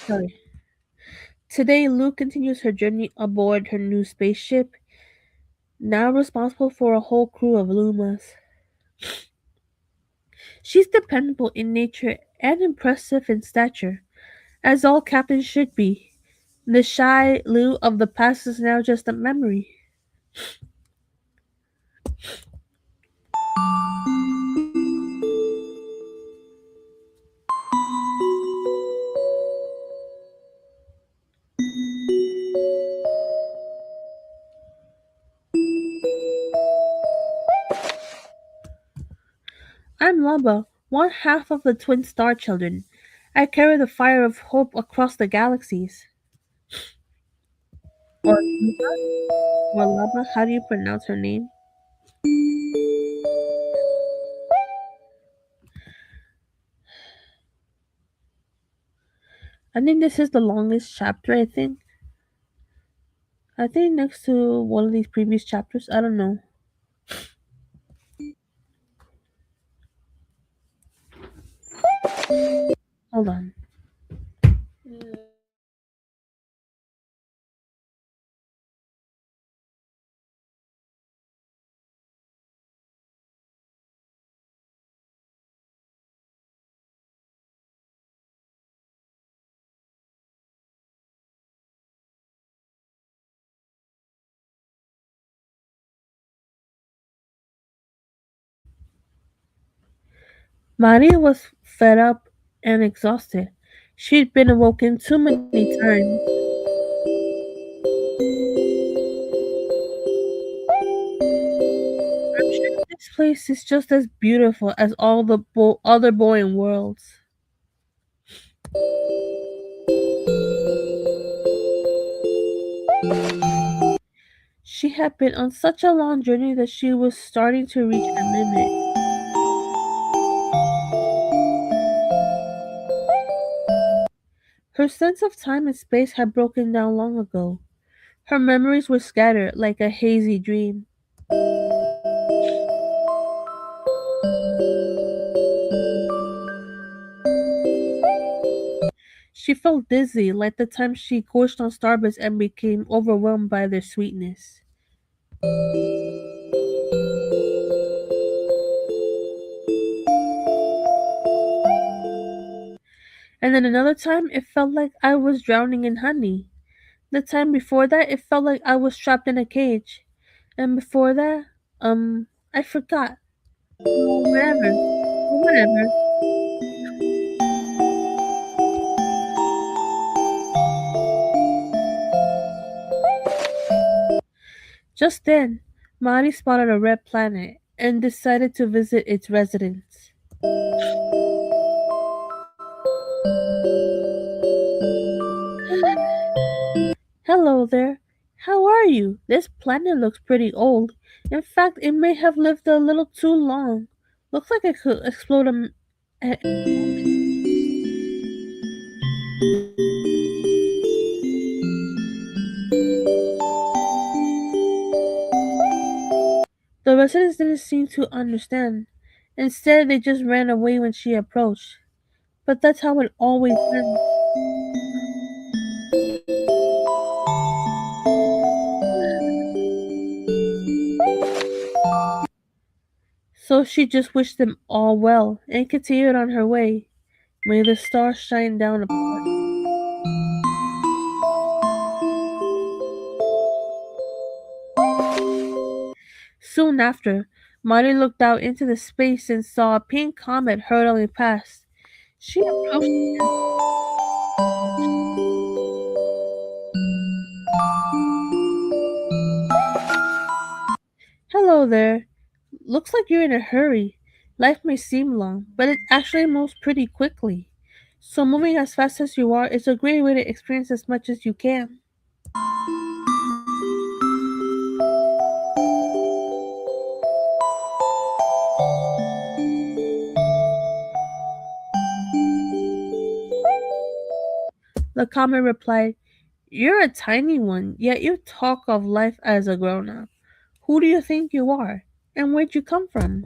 Sorry. Today, Lou continues her journey aboard her new spaceship, now responsible for a whole crew of Lumas. She's dependable in nature and impressive in stature, as all captains should be. The shy Lou of the past is now just a memory. I'm Lubba, one half of the twin star children. I carry the fire of hope across the galaxies. Or Luba, or Lubba, how do you pronounce her name? I think this is the longest chapter, I think. I think next to one of these previous chapters. I don't know. Hold on. Maria was fed up and exhausted. She'd been awoken too many times. I'm sure this place is just as beautiful as all the other boring worlds. She had been on such a long journey that she was starting to reach her limit. Her sense of time and space had broken down long ago. Her memories were scattered like a hazy dream. She felt dizzy, like the time she gorged on Starburst and became overwhelmed by their sweetness. And then another time, it felt like I was drowning in honey. The time before that, it felt like I was trapped in a cage. And before that, I forgot. Whatever. Whatever. Just then, Mari spotted a red planet and decided to visit its residents. Hello there. How are you? This planet looks pretty old. In fact, it may have lived a little too long. Looks like it could explode at any moment. The residents didn't seem to understand. Instead, they just ran away when she approached. But that's how it always ends. So she just wished them all well and continued on her way. May the stars shine down upon her. Soon after, Marty looked out into the space and saw a pink comet hurtling past. She approached it. Hello there. Looks like you're in a hurry. Life may seem long, but it actually moves pretty quickly. So moving as fast as you are is a great way to experience as much as you can. The comet replied, You're a tiny one, yet you talk of life as a grown up. Who do you think you are? And where'd you come from?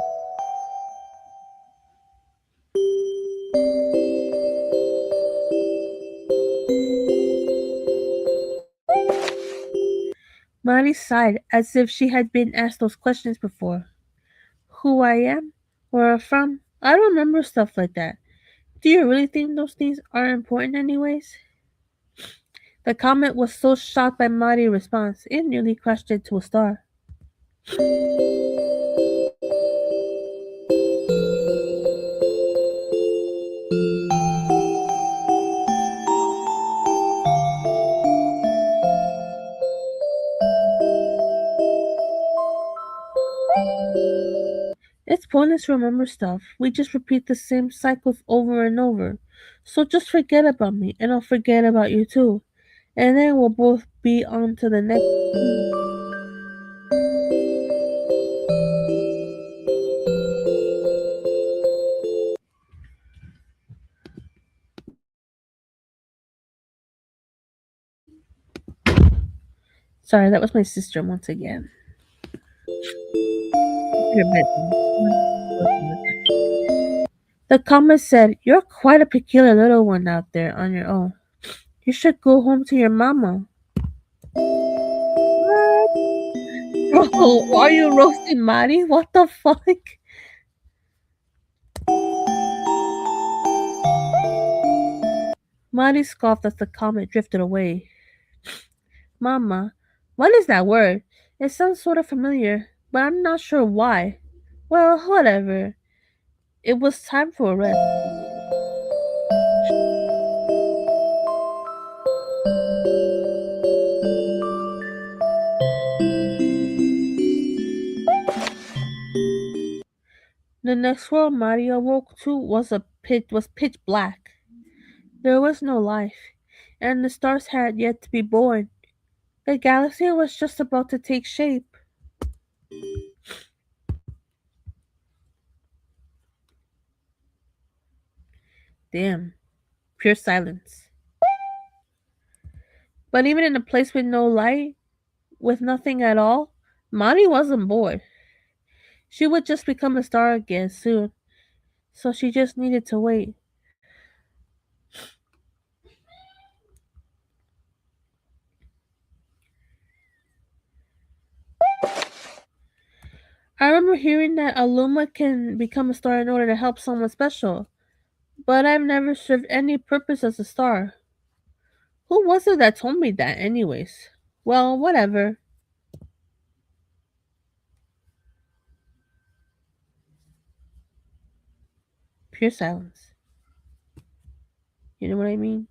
Molly sighed as if she had been asked those questions before. Who I am? Where I'm from? I don't remember stuff like that. Do you really think those things are important anyways? The comet was so shocked by Marty's response, it nearly crashed into a star. It's pointless to remember stuff. We just repeat the same cycles over and over. So just forget about me, and I'll forget about you too. And then we'll both be on to the next thing. Sorry, that was my sister once again. Your bedroom. The comet said, You're quite a peculiar little one out there on your own. You should go home to your mama. What? Bro, are you roasting Maddie? What the fuck? Maddie scoffed as the comet drifted away. Mama, what is that word? It sounds sort of familiar, but I'm not sure why. Well, whatever. It was time for a rest. The next world Maddie awoke to was pitch black. There was no life, and the stars had yet to be born. The galaxy was just about to take shape. Damn, pure silence. But even in a place with no light, with nothing at all, Maddie wasn't bored. She would just become a star again soon, so she just needed to wait. I remember hearing that a Luma can become a star in order to help someone special, but I've never served any purpose as a star. Who was it that told me that, anyways? Well, whatever. Pure silence. You know what I mean?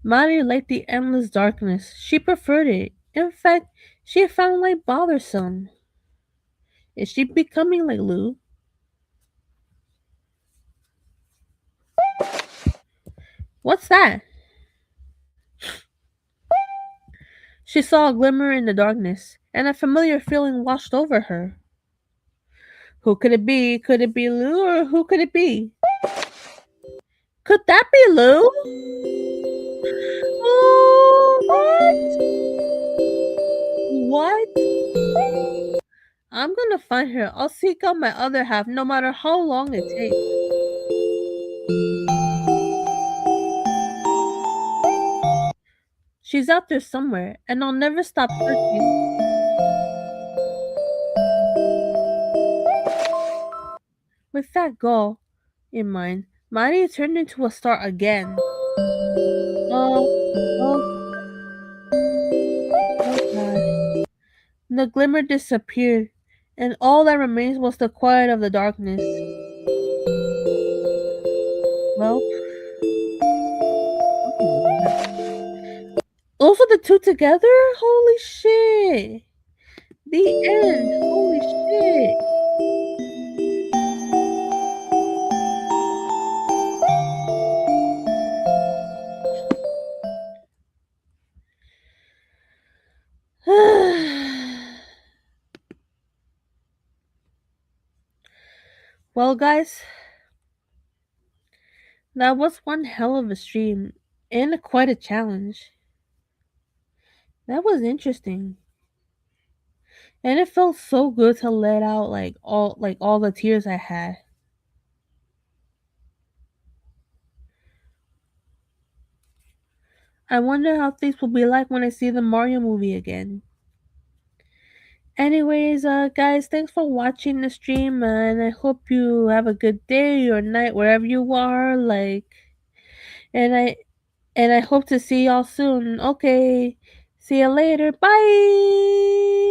Mari liked the endless darkness. She preferred it. In fact, she found light bothersome. Is she becoming like Lou? What's that? She saw a glimmer in the darkness, and a familiar feeling washed over her. Who could it be? Could it be Lou, or who could it be? Could that be Lou? Oh, what? What? I'm gonna find her. I'll seek out my other half no matter how long it takes. She's out there somewhere, and I'll never stop searching. With that goal in mind, Maddie turned into a star again. Oh, oh, oh god. The glimmer disappeared, and all that remains was the quiet of the darkness. Well, something was that. Those are the two together? Holy shit! The end! Holy shit! Well, guys, that was one hell of a stream and quite a challenge. That was interesting. And it felt so good to let out all the tears I had. I wonder how things will be like when I see the Mario movie again. Anyways, guys, thanks for watching the stream, and I hope you have a good day or night wherever you are. And I hope to see y'all soon. Okay, see you later. Bye.